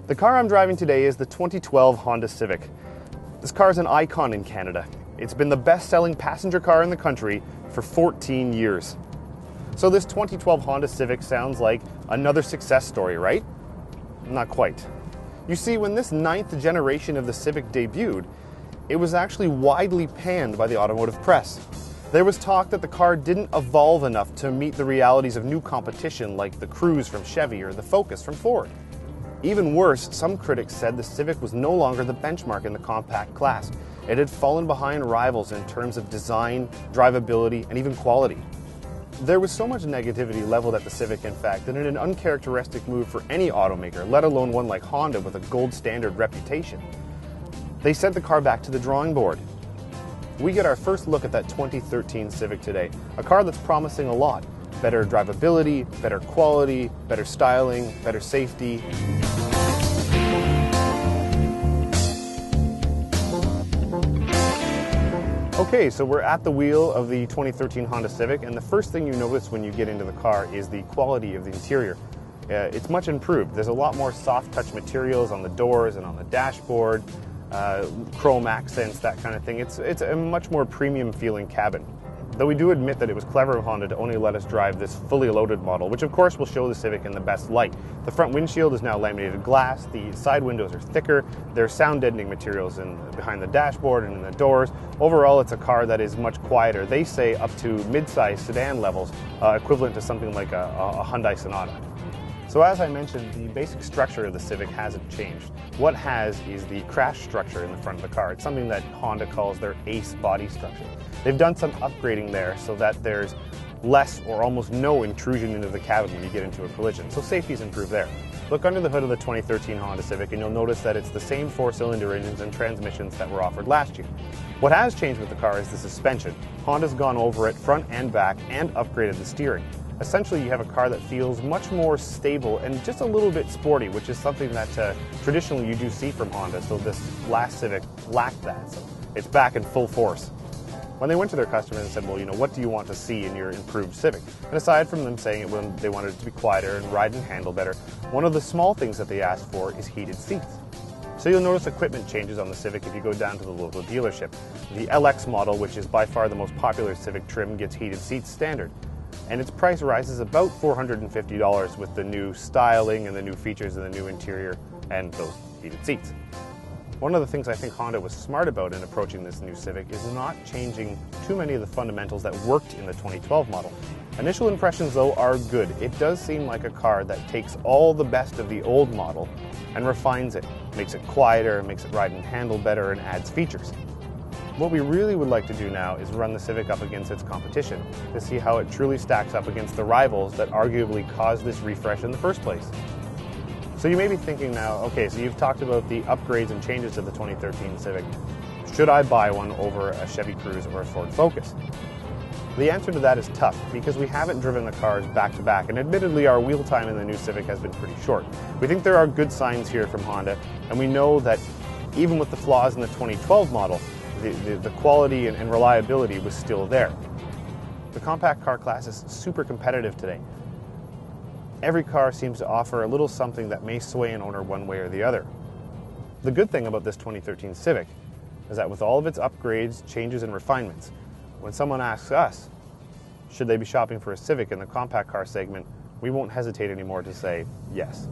The car I'm driving today is the 2012 Honda Civic. This car is an icon in Canada. It's been the best-selling passenger car in the country for 14 years. So this 2012 Honda Civic sounds like another success story, right? Not quite. You see, when this 9th generation of the Civic debuted, it was actually widely panned by the automotive press. There was talk that the car didn't evolve enough to meet the realities of new competition like the Cruze from Chevy or the Focus from Ford. Even worse, some critics said the Civic was no longer the benchmark in the compact class. It had fallen behind rivals in terms of design, drivability, and even quality. There was so much negativity leveled at the Civic, in fact, that in an uncharacteristic move for any automaker, let alone one like Honda with a gold standard reputation, they sent the car back to the drawing board. We get our first look at that 2013 Civic today, a car that's promising a lot. Better drivability, better quality, better styling, better safety. Okay, so we're at the wheel of the 2013 Honda Civic, and the first thing you notice when you get into the car is the quality of the interior. It's much improved. There's a lot more soft touch materials on the doors and on the dashboard, chrome accents, that kind of thing. It's a much more premium feeling cabin. Though we do admit that it was clever of Honda to only let us drive this fully loaded model, which of course will show the Civic in the best light. The front windshield is now laminated glass, the side windows are thicker, there's sound deadening materials behind the dashboard and in the doors. Overall, it's a car that is much quieter. They say up to mid-size sedan levels, equivalent to something like a Hyundai Sonata. So as I mentioned, the basic structure of the Civic hasn't changed. What has is the crash structure in the front of the car. It's something that Honda calls their ACE body structure. They've done some upgrading there so that there's less or almost no intrusion into the cabin when you get into a collision, so safety's improved there. Look under the hood of the 2013 Honda Civic and you'll notice that it's the same 4-cylinder engines and transmissions that were offered last year. What has changed with the car is the suspension. Honda's gone over it front and back and upgraded the steering. Essentially, you have a car that feels much more stable and just a little bit sporty, which is something that traditionally you do see from Honda, so this last Civic lacked that, so it's back in full force. When they went to their customers and said, well, what do you want to see in your improved Civic? And aside from them saying they wanted it to be quieter and ride and handle better, one of the small things that they asked for is heated seats. So you'll notice equipment changes on the Civic if you go down to the local dealership. The LX model, which is by far the most popular Civic trim, gets heated seats standard. And its price rises about $450 with the new styling and the new features and the new interior and those heated seats. One of the things I think Honda was smart about in approaching this new Civic is not changing too many of the fundamentals that worked in the 2012 model. Initial impressions, though, are good. It does seem like a car that takes all the best of the old model and refines it, makes it quieter, makes it ride and handle better, and adds features. What we really would like to do now is run the Civic up against its competition to see how it truly stacks up against the rivals that arguably caused this refresh in the first place. So you may be thinking now, okay, so you've talked about the upgrades and changes to the 2013 Civic. Should I buy one over a Chevy Cruze or a Ford Focus? The answer to that is tough because we haven't driven the cars back to back, and admittedly our wheel time in the new Civic has been pretty short. We think there are good signs here from Honda, and we know that even with the flaws in the 2012 model, the quality and reliability was still there. The compact car class is super competitive today. Every car seems to offer a little something that may sway an owner one way or the other. The good thing about this 2013 Civic is that with all of its upgrades, changes, and refinements, when someone asks us, should they be shopping for a Civic in the compact car segment, we won't hesitate anymore to say yes.